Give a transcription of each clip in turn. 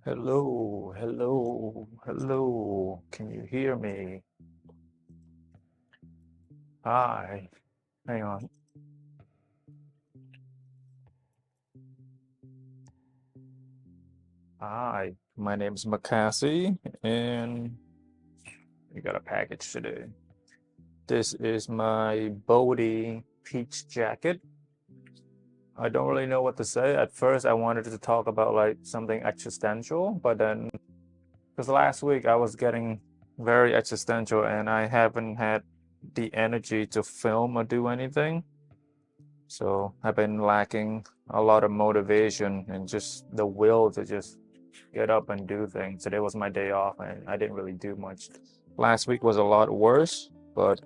Hello, hello, hello. Can you hear me? Hi. Hang on. Hi, my name is Makasy, and we got a package today. This is my Bode peach jacket. I don't really know what to say. At first, I wanted to talk about like something existential, but then because last week I was getting very existential and I haven't had the energy to film or do anything. So I've been lacking a lot of motivation and just the will to just get up and do things. Today was my day off and I didn't really do much. Last week was a lot worse, but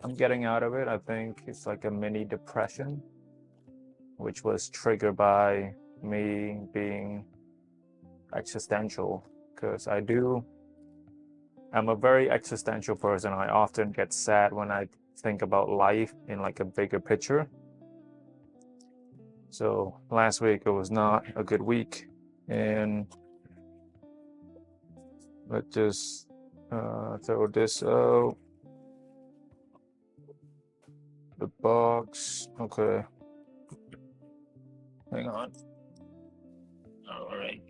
I'm getting out of it. I think it's like a mini depression, which was triggered by me being existential because I'm a very existential person. I often get sad when I think about life in like a bigger picture. So last week it was not a good week, and let's just throw this out. The box. Okay, hang on. All right.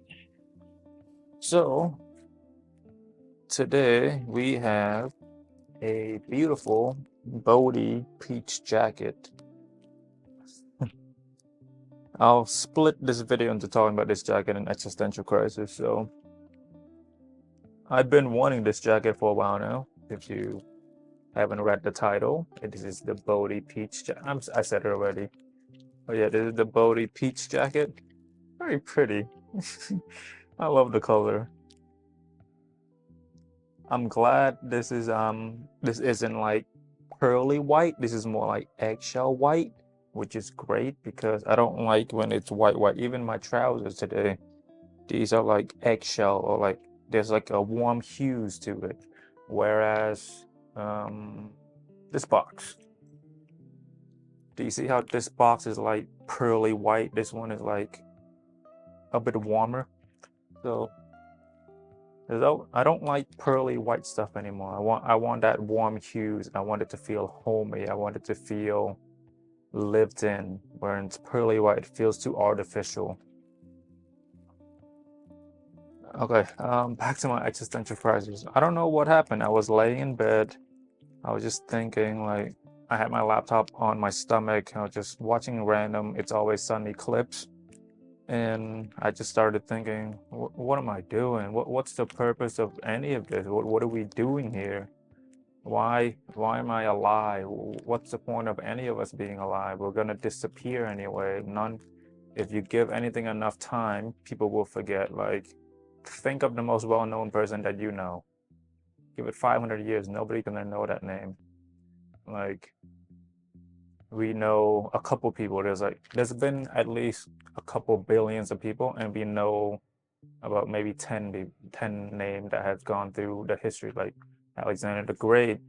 So today we have a beautiful Bode peach jacket. I'll split this video into talking about this jacket and existential crisis. So I've been wanting this jacket for a while now. If you haven't read the title, this is the Bode peach jacket. I said it already. Oh yeah, this is the Bode peach jacket. Very pretty. I love the color. I'm glad this isn't like pearly white. This is more like eggshell white, which is great because I don't like when it's white. Even my trousers today, these are like eggshell or like there's like a warm hues to it. Whereas this box, do you see how this box is like pearly white? This one is like a bit warmer. So I don't like pearly white stuff anymore. I want that warm hues. I want it to feel homey. I want it to feel lived in. Where it's pearly white, it feels too artificial. Okay, back to my existential crisis. I don't know what happened. I was laying in bed. I was just thinking, like, I had my laptop on my stomach. I was just watching random It's Always Sunny clips. And I just started thinking, what am I doing? What's the purpose of any of this? What are we doing here? Why am I alive? What's the point of any of us being alive? We're gonna disappear anyway. If you give anything enough time, people will forget. Like, think of the most well-known person that you know. Give it 500 years, nobody's gonna know that name. Like, we know a couple people. There's been at least a couple billions of people, and we know about maybe 10 names that has gone through the history, like Alexander the Great,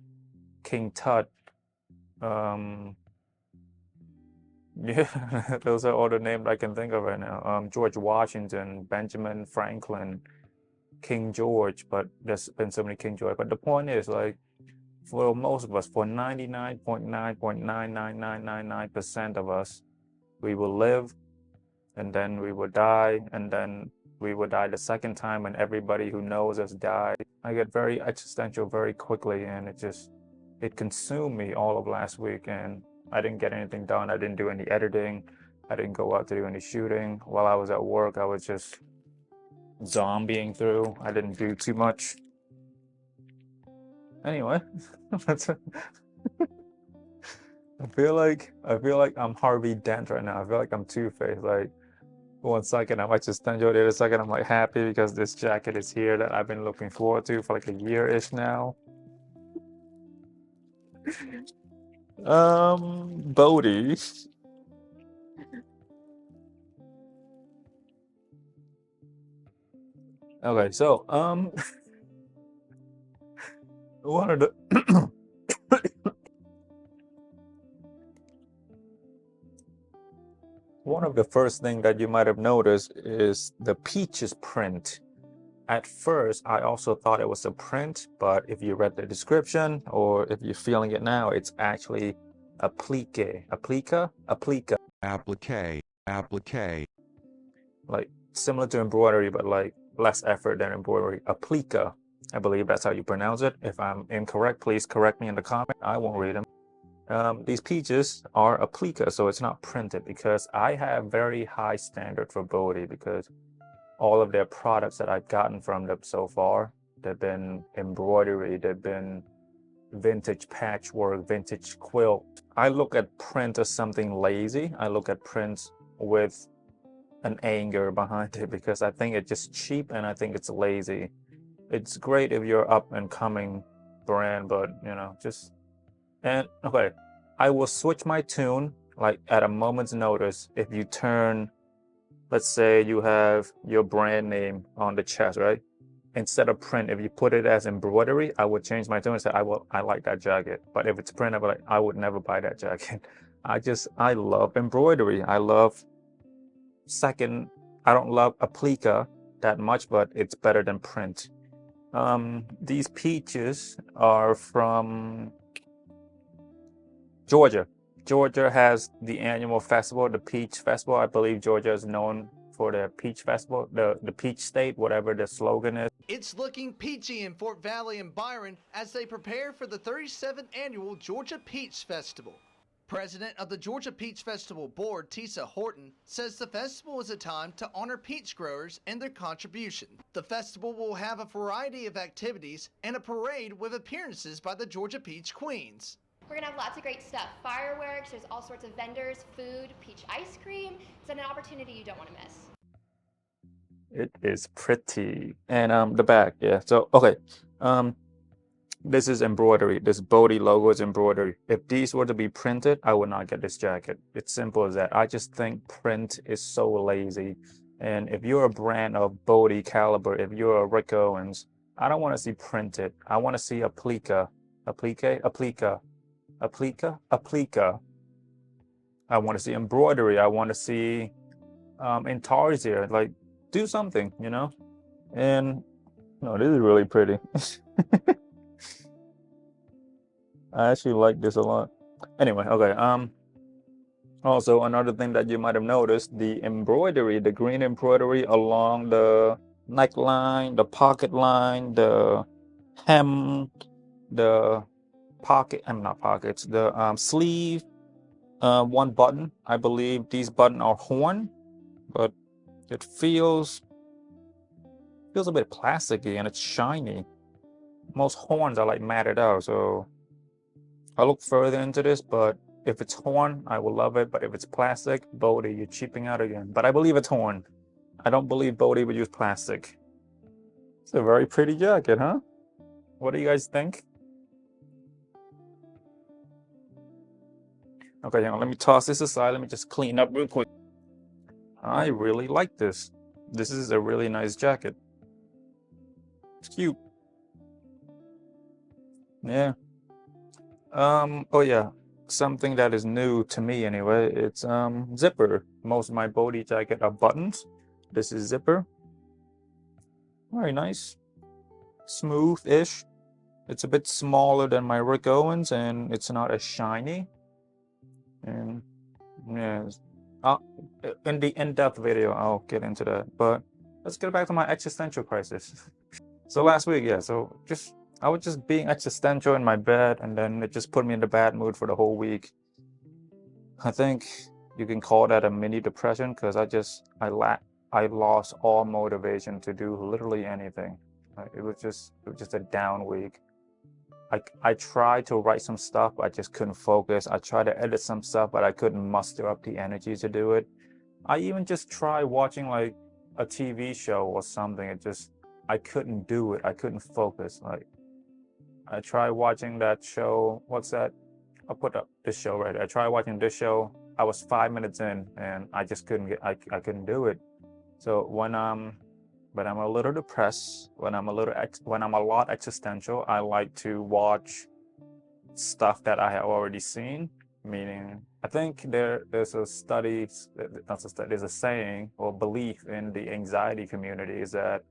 King Tut. Um, yeah, those are all the names I can think of right now. George Washington, Benjamin Franklin, King George, but there's been so many King George. But the point is, like, for most of us, for 99.9.99999% of us, we will live and then we will die and then we will die the second time and everybody who knows us died. I get very existential very quickly and it consumed me all of last week and I didn't get anything done. I didn't do any editing. I didn't go out to do any shooting. While I was at work, I was just zombieing through. I didn't do too much. Anyway, I feel like I'm Harvey Dent right now. I feel like I'm Two-Faced. Like 1 second I'm existential, the other second I'm like happy because this jacket is here that I've been looking forward to for like a year-ish now. Bode. Okay, so one of the one of the first thing that you might have noticed is the peaches print. At first, I also thought it was a print, but if you read the description or if you're feeling it now, it's actually applique. Applique. Like similar to embroidery, but like less effort than embroidery. Applique. I believe that's how you pronounce it. If I'm incorrect, please correct me in the comment. I won't read them. These peaches are applique, so it's not printed, because I have very high standard for Bode, because all of their products that I've gotten from them so far, they've been embroidery, they've been vintage patchwork, vintage quilt. I look at print as something lazy. I look at prints with an anger behind it, because I think it's just cheap and I think it's lazy. It's great if you're up and coming brand, but you know, okay, I will switch my tune like at a moment's notice. If you turn, let's say you have your brand name on the chest, right? Instead of print, if you put it as embroidery, I would change my tune and say, I like that jacket. But if it's print, I would never buy that jacket. I love embroidery. I don't love applique that much, but it's better than print. These peaches are from Georgia. Georgia has the annual festival, the Peach Festival. I believe Georgia is known for the Peach Festival, the Peach State, whatever the slogan is. It's looking peachy in Fort Valley and Byron as they prepare for the 37th annual Georgia Peach Festival. President of the Georgia Peach Festival Board, Tisa Horton, says the festival is a time to honor peach growers and their contribution. The festival will have a variety of activities and a parade with appearances by the Georgia Peach Queens. We're going to have lots of great stuff. Fireworks, there's all sorts of vendors, food, peach ice cream. It's an opportunity you don't want to miss. It is pretty. And the back, yeah. So, okay. This is embroidery. This Bode logo is embroidery. If these were to be printed, I would not get this jacket. It's simple as that. I just think print is so lazy. And if you're a brand of Bode caliber, if you're a Rick Owens, I don't want to see printed. I want to see applique. Applique. I want to see embroidery. I want to see intarsia. Like, do something, you know? And no, this is really pretty. I actually like this a lot. Anyway, okay. Also, another thing that you might have noticed, the embroidery, the green embroidery along the neckline, the pocket line, the hem, the pocket, not pockets, the sleeve, one button. I believe these buttons are horn, but it feels a bit plasticky and it's shiny. Most horns are like matted out, so I'll look further into this, but if it's horn, I will love it. But if it's plastic, Bode, you're cheaping out again. But I believe it's horn. I don't believe Bode would use plastic. It's a very pretty jacket, huh? What do you guys think? Okay, let me toss this aside. Let me just clean up real quick. I really like this. This is a really nice jacket. It's cute. Yeah. Oh yeah, something that is new to me anyway, it's zipper. Most of my Bode jacket are buttons. This is zipper. Very nice. Smooth-ish. It's a bit smaller than my Rick Owens and it's not as shiny. And yeah, in the in-depth video, I'll get into that. But let's get back to my existential crisis. So last week, yeah, I was just being existential in my bed, and then it just put me in the bad mood for the whole week. I think you can call that a mini depression, because I lost all motivation to do literally anything. It was just a down week. I tried to write some stuff, but I just couldn't focus. I tried to edit some stuff, but I couldn't muster up the energy to do it. I even just tried watching like a TV show or something. I couldn't do it. I couldn't focus. Like, I tried watching that show. What's that? I'll put up this show right there. I tried watching this show. I was 5 minutes in and I just couldn't I couldn't do it. So when I'm a little depressed, when I'm a lot existential, I like to watch stuff that I have already seen, meaning I think there's a study, not a study, there's a saying or belief in the anxiety community is that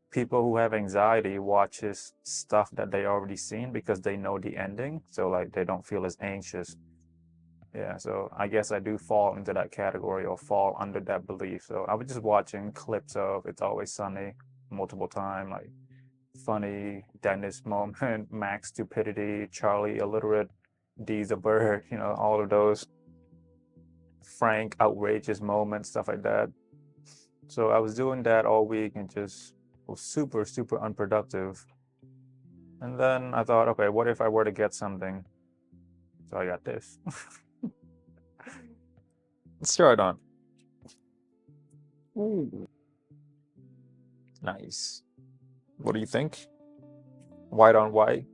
people who have anxiety watches stuff that they already seen because they know the ending, so like they don't feel as anxious. Yeah, so I guess I do fall into that category or fall under that belief. So I was just watching clips of It's Always Sunny multiple times, like funny Dennis moment, Max stupidity, Charlie illiterate, D's a bird, you know, all of those Frank outrageous moments, stuff like that. So I was doing that all week and just was super, super unproductive. And then I thought, okay, what if I were to get something? So I got this. Let's try it on. Ooh. Nice. What do you think? White on white?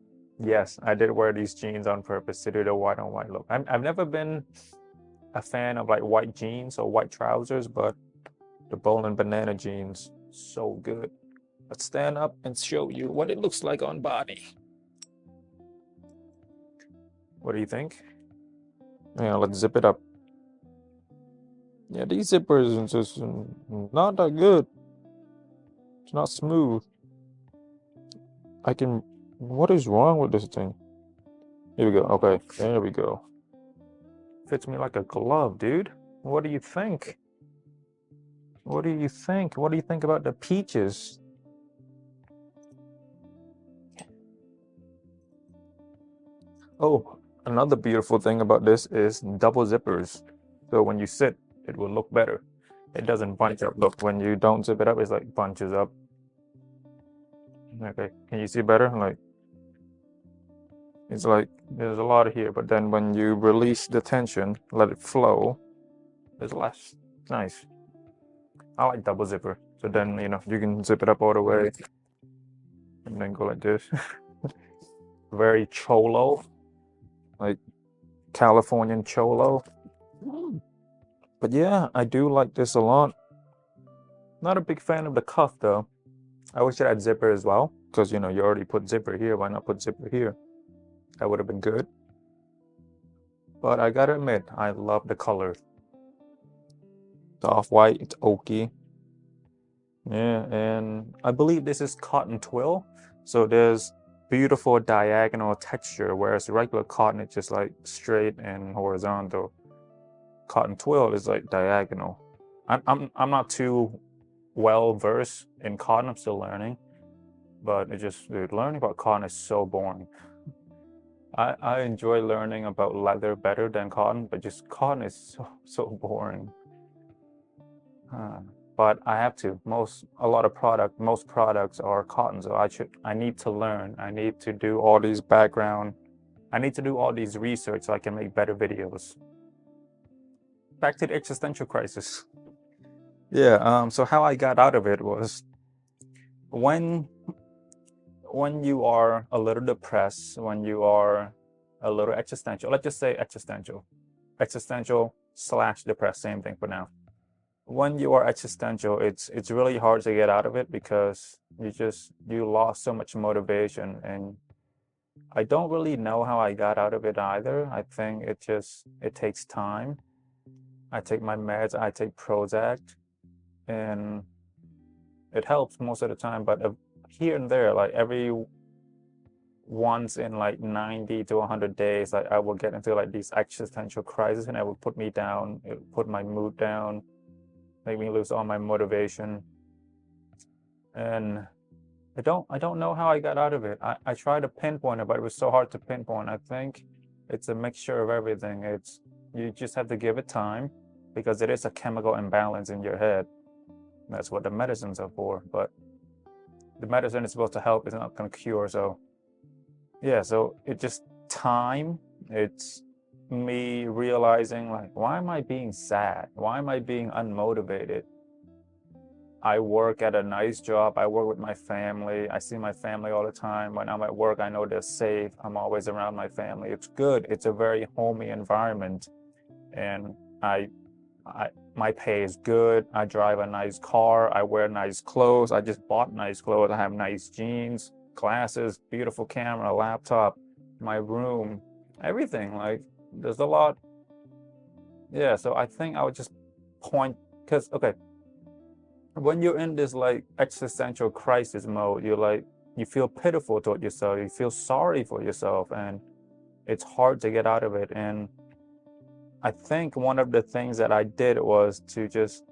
Yes, I did wear these jeans on purpose to do the white on white look. I've never been a fan of like white jeans or white trousers, but the bowling banana jeans, so good. Let's stand up and show you what it looks like on body. What do you think? Yeah, let's zip it up. Yeah, these zippers are just not that good. It's not smooth. What is wrong with this thing? Here we go. Okay, there we go. Fits me like a glove, dude. What do you think? What do you think? What do you think about the peaches? Oh, another beautiful thing about this is double zippers. So when you sit, it will look better. It doesn't bunch up. Look, when you don't zip it up, it's like bunches up. Okay, can you see better? Like, it's like there's a lot here, but then when you release the tension, let it flow, there's less. Nice. I like double zipper. So then, you know, you can zip it up all the way and then go like this. Very cholo, like Californian cholo. But yeah, I do like this a lot. Not a big fan of the cuff though. I wish it had zipper as well, because you know, you already put zipper here. Why not put zipper here? That would have been good. But I gotta admit, I love the color. The off-white, it's oaky. Yeah, and I believe this is cotton twill. So there's beautiful diagonal texture, whereas regular cotton is just like straight and horizontal. Cotton twill is like diagonal. I'm not too well versed in cotton. I'm still learning, but it just, dude, learning about cotton is so boring. I enjoy learning about leather better than cotton, but just cotton is so boring. But I have to. Most products are cotton, so I need to learn. I need to do all these I need to do all these research so I can make better videos. Back to the existential crisis. Yeah, so how I got out of it was when you are a little depressed, when you are a little existential, let's just say existential / depressed, same thing for now. When you are existential, it's really hard to get out of it because you lost so much motivation, and I don't really know how I got out of it either. I think it takes time. I take my meds, I take Prozac, and it helps most of the time, but here and there, like every once in like 90 to 100 days, like I will get into like these existential crises, and it will put me down, it will put my mood down, make me lose all my motivation. And I don't know how I got out of it. I tried to pinpoint it, but it was so hard to pinpoint. I think it's a mixture of everything. You just have to give it time, because it is a chemical imbalance in your head. That's what the medicines are for, but the medicine is supposed to help, it's not going to cure. So yeah, so it's just time. It's me realizing, like, why am I being sad? Why am I being unmotivated? I work at a nice job. I work with my family. I see my family all the time. When I'm at work, I know they're safe. I'm always around my family. It's good. It's a very homey environment. And my pay is good. I drive a nice car. I wear nice clothes. I just bought nice clothes. I have nice jeans, glasses, beautiful camera, laptop, my room, everything. Like, there's a lot yeah, so I think I would just point, because, okay, when you're in this like existential crisis mode, you're like, you feel pitiful toward yourself, you feel sorry for yourself, and it's hard to get out of it. And I think one of the things that I did was to just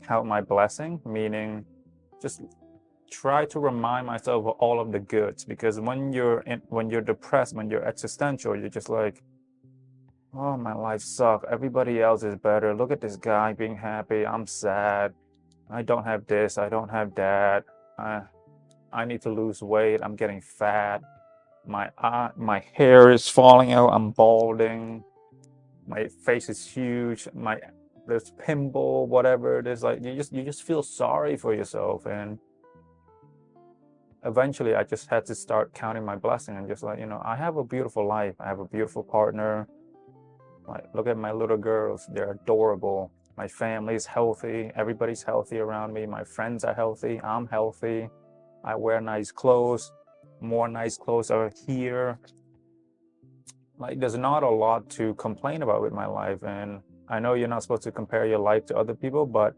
count my blessing, meaning just try to remind myself of all of the goods. Because when you're depressed, when you're existential, you're just like, oh, my life sucks. Everybody else is better. Look at this guy being happy. I'm sad. I don't have this. I don't have that. I need to lose weight. I'm getting fat. My hair is falling out. I'm balding. My face is huge. There's pimple, whatever it is. Like you just feel sorry for yourself. And eventually, I just had to start counting my blessing and just like, I have a beautiful life. I have a beautiful partner. Like, look at my little girls. They're adorable. My family's healthy. Everybody's healthy around me. My friends are healthy. I'm healthy. I wear nice clothes. More nice clothes are here. Like, there's not a lot to complain about with my life. And I know you're not supposed to compare your life to other people, but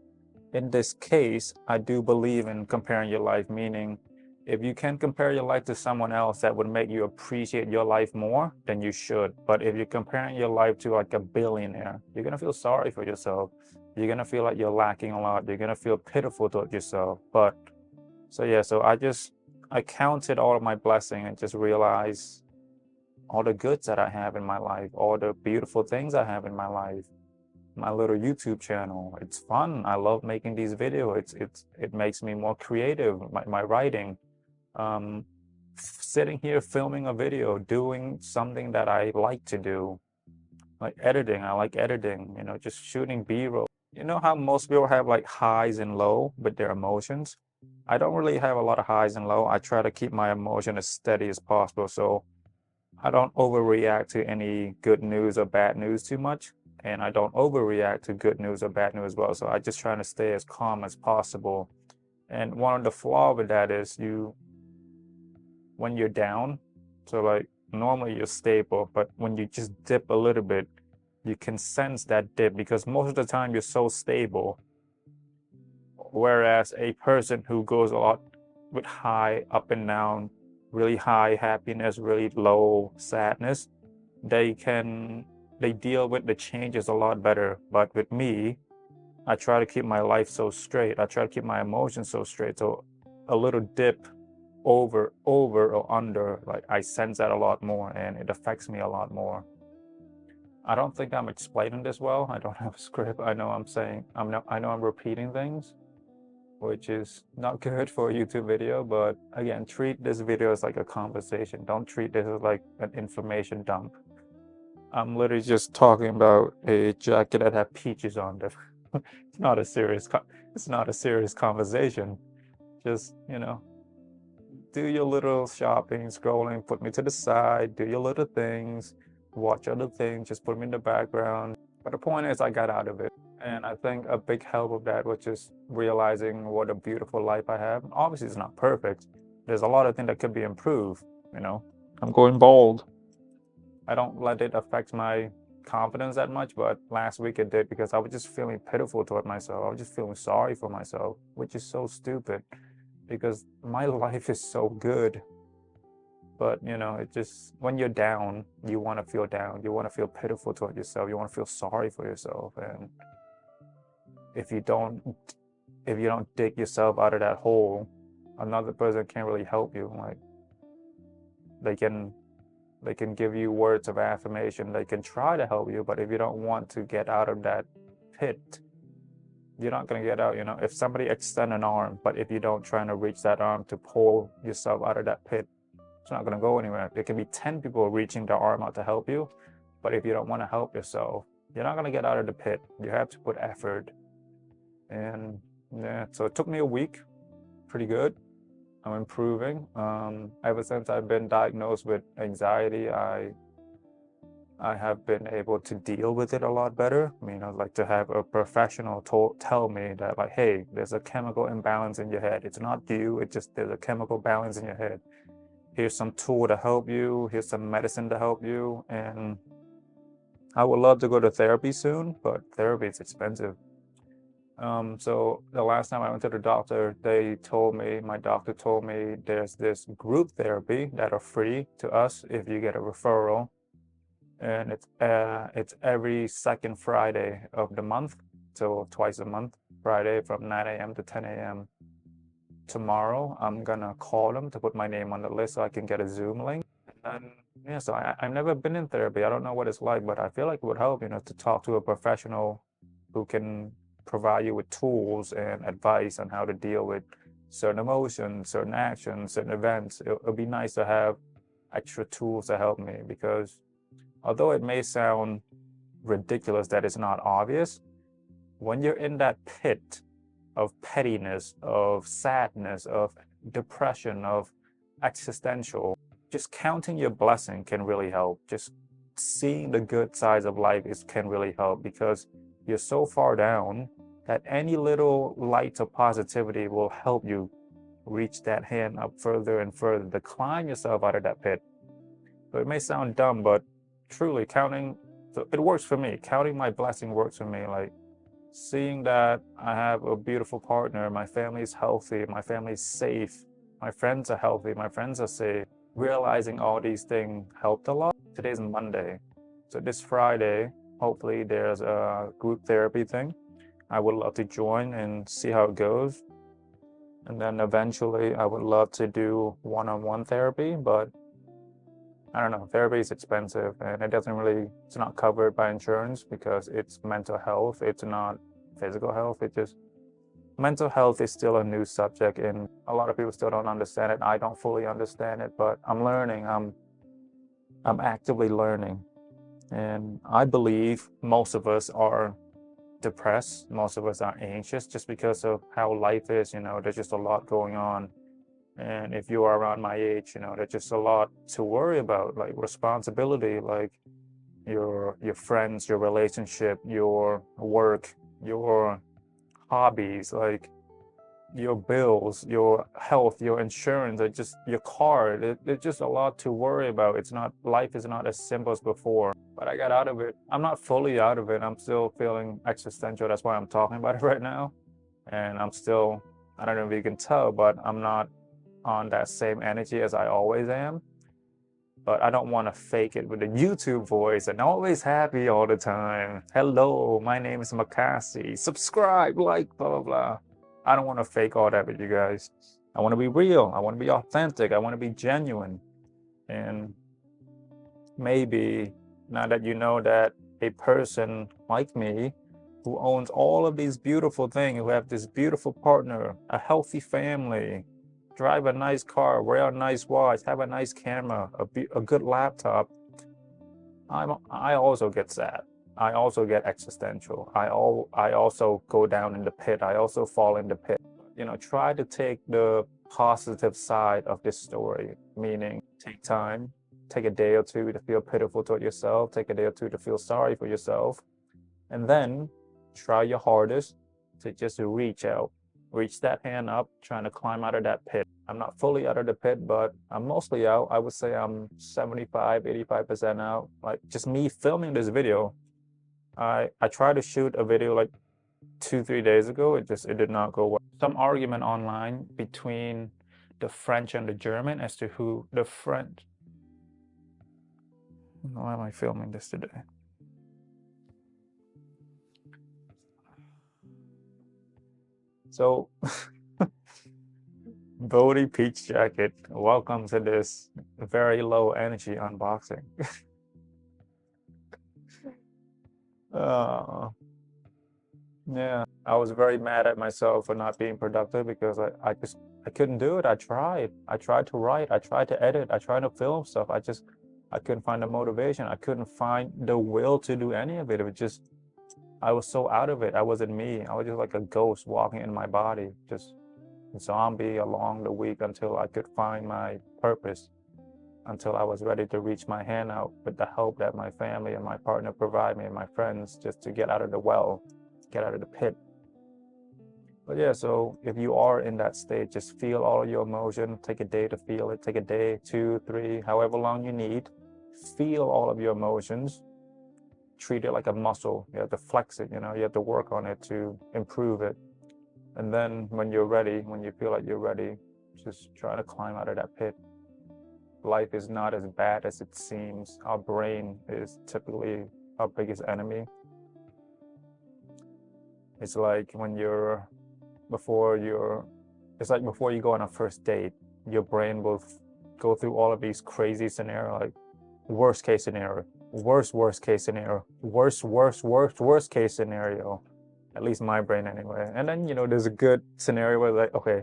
in this case, I do believe in comparing your life, meaning if you can compare your life to someone else that would make you appreciate your life more, then you should. But if you're comparing your life to like a billionaire, you're going to feel sorry for yourself. You're going to feel like you're lacking a lot. You're going to feel pitiful toward yourself. But so yeah, so I counted all of my blessing and just realized all the goods that I have in my life, all the beautiful things I have in my life. My little YouTube channel, it's fun. I love making these videos. It makes me more creative. My writing, sitting here filming a video, doing something that I like to do, like editing. I like editing. Just shooting B-roll. You know how most people have like highs and low with their emotions? I don't really have a lot of highs and low. I try to keep my emotion as steady as possible, so I don't overreact to any good news or bad news too much. And I don't overreact to good news or bad news as well. So I just try to stay as calm as possible. And one of the flaws with that is when you're down, so like normally you're stable, but when you just dip a little bit, you can sense that dip because most of the time you're so stable. Whereas a person who goes a lot with high up and down, really high happiness, really low sadness, they deal with the changes a lot better. But with me, I try to keep my life so straight. I try to keep my emotions so straight. So a little dip over or under, like I sense that a lot more and it affects me a lot more. I don't think I'm explaining this well. I don't have a script. I know I'm repeating things, which is not good for a YouTube video, but again, treat this video as like a conversation. Don't treat this as like an information dump. I'm literally just talking about a jacket that had peaches on it. It's not a serious conversation. Just, do your little shopping, scrolling, put me to the side, do your little things, watch other things, just put me in the background. But the point is I got out of it. And I think a big help of that was just realizing what a beautiful life I have. Obviously, it's not perfect. There's a lot of things that could be improved, I'm going bald. I don't let it affect my confidence that much, but last week it did because I was just feeling pitiful toward myself. I was just feeling sorry for myself, which is so stupid because my life is so good. But, it just, when you're down, you want to feel down. You want to feel pitiful toward yourself. You want to feel sorry for yourself. And if you don't dig yourself out of that hole, another person can't really help you. Like, they can give you words of affirmation. They can try to help you, but if you don't want to get out of that pit, you're not going to get out. If somebody extend an arm, but if you don't try to reach that arm to pull yourself out of that pit, it's not going to go anywhere. There can be 10 people reaching their arm out to help you, but if you don't want to help yourself, you're not going to get out of the pit. You have to put effort. And yeah, so it took me a week. Pretty good. I'm improving. Ever since I've been diagnosed with anxiety, I have been able to deal with it a lot better. I'd like to have a professional tell me that, like, hey, there's a chemical imbalance in your head. It's not you, it's just there's a chemical balance in your head. Here's some tool to help you. Here's some medicine to help you. And I would love to go to therapy soon, but therapy is expensive. So the last time I went to the doctor, my doctor told me there's this group therapy that are free to us if you get a referral, and it's every second Friday of the month, so twice a month, Friday from 9 a.m. to 10 a.m. Tomorrow, I'm gonna call them to put my name on the list so I can get a Zoom link. And yeah, so I've never been in therapy. I don't know what it's like, but I feel like it would help, to talk to a professional who can provide you with tools and advice on how to deal with certain emotions, certain actions, certain events. It'd be nice to have extra tools to help me, because although it may sound ridiculous that it's not obvious, when you're in that pit of pettiness, of sadness, of depression, of existential, just counting your blessing can really help. Just seeing the good sides of life can really help, because you're so far down that any little light of positivity will help you reach that hand up further and further to climb yourself out of that pit. So it may sound dumb, but truly it works for me. Counting my blessing works for me. Like seeing that I have a beautiful partner, my family is healthy, my family is safe, my friends are healthy, my friends are safe. Realizing all these things helped a lot. Today's Monday. So this Friday, hopefully there's a group therapy thing. I would love to join and see how it goes. And then eventually I would love to do one-on-one therapy, but I don't know, therapy is expensive and it's not covered by insurance because it's mental health. It's not physical health. Mental health is still a new subject and a lot of people still don't understand it. I don't fully understand it, but I'm learning. I'm actively learning. And I believe most of us are depressed. Most of us are anxious just because of how life is. There's just a lot going on. And if you are around my age, there's just a lot to worry about, like responsibility, like your friends, your relationship, your work, your hobbies, like your bills, your health, your insurance, or just your car. There's just a lot to worry about. Life is not as simple as before, but I got out of it. I'm not fully out of it. I'm still feeling existential. That's why I'm talking about it right now. And I don't know if you can tell, but I'm not on that same energy as I always am. But I don't want to fake it with a YouTube voice and always happy all the time. Hello, my name is Makasy. Subscribe, like, blah, blah, blah. I don't want to fake all that with you guys. I want to be real. I want to be authentic. I want to be genuine. And maybe now that you know that a person like me who owns all of these beautiful things, who have this beautiful partner, a healthy family, drive a nice car, wear a nice watch, have a nice camera, a good laptop, I also get sad. I also get existential. I also go down in the pit. I also fall in the pit. Try to take the positive side of this story, meaning take time, take a day or two to feel pitiful toward yourself, take a day or two to feel sorry for yourself, and then try your hardest to just reach that hand up, trying to climb out of that pit. I'm not fully out of the pit, but I'm mostly out. I would say I'm 75, 85% out. Like just me filming this video, I tried to shoot a video like 2-3 days ago. It did not go well. Some argument online between the French and the German as to who the French. Why am I filming this today? So Bode Peach Jacket, welcome to this very low energy unboxing. Yeah, I was very mad at myself for not being productive because I couldn't do it. I tried to write, I tried to edit, I tried to film stuff. I couldn't find the motivation. I couldn't find the will to do any of it. I was so out of it. I wasn't me. I was just like a ghost walking in my body, just a zombie along the week until I could find my purpose, until I was ready to reach my hand out with the help that my family and my partner provide me and my friends, just to get out of the well, get out of the pit. But yeah, so if you are in that state, just feel all of your emotion. Take a day to feel it. Take a day, 2, 3, however long you need. Feel all of your emotions. treat it like a muscle. You have to flex it, you know, you have to work on it to improve it. And then when you're ready, when you feel like you're ready, just try to climb out of that pit. Life is not as bad as it seems. Our brain is typically our biggest enemy. It's like when before you go on a first date, your brain will go through all of these crazy scenarios, like worst case scenario, worst case scenario, worst case scenario. At least my brain anyway. And then, you know, there's a good scenario where like, okay,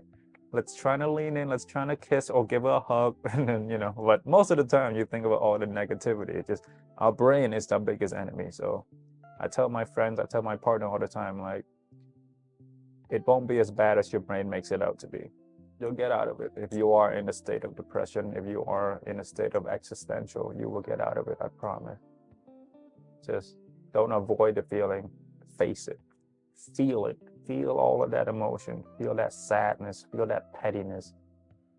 let's try to lean in, let's try to kiss or give her a hug. And then, you know, but most of the time you think about all the negativity. It's just our brain is the biggest enemy. So I tell my friends, I tell my partner all the time, like, it won't be as bad as your brain makes it out to be. You'll get out of it. If you are in a state of depression, if you are in a state of existential, you will get out of it, I promise. Just don't avoid the feeling, face it, feel it, feel all of that emotion, feel that sadness, feel that pettiness,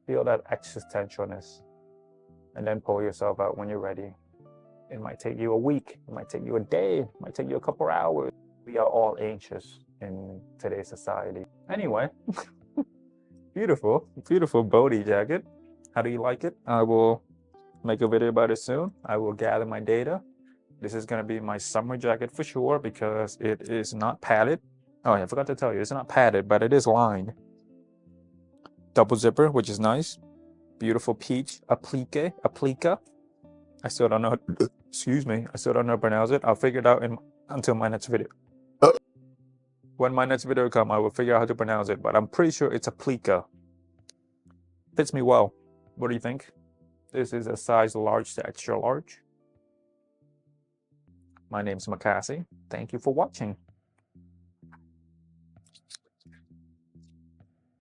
feel that existentialness, and then pull yourself out when you're ready. It might take you a week, it might take you a day, it might take you a couple hours. We are all anxious in today's society. Anyway, beautiful Bode jacket. How do you like it? I will make a video about it soon. I will gather my data. This is gonna be my summer jacket for sure because it is not padded. Oh yeah, I forgot to tell you, it's not padded, but it is lined. Double zipper, which is nice. Beautiful peach applique. I still don't know, excuse me, I still don't know how to pronounce it. I'll figure it out until my next video. When my next video comes, I will figure out how to pronounce it, but I'm pretty sure it's applique. Fits me well. What do you think? This is a size large to extra large. My name's Makasy. Thank you for watching.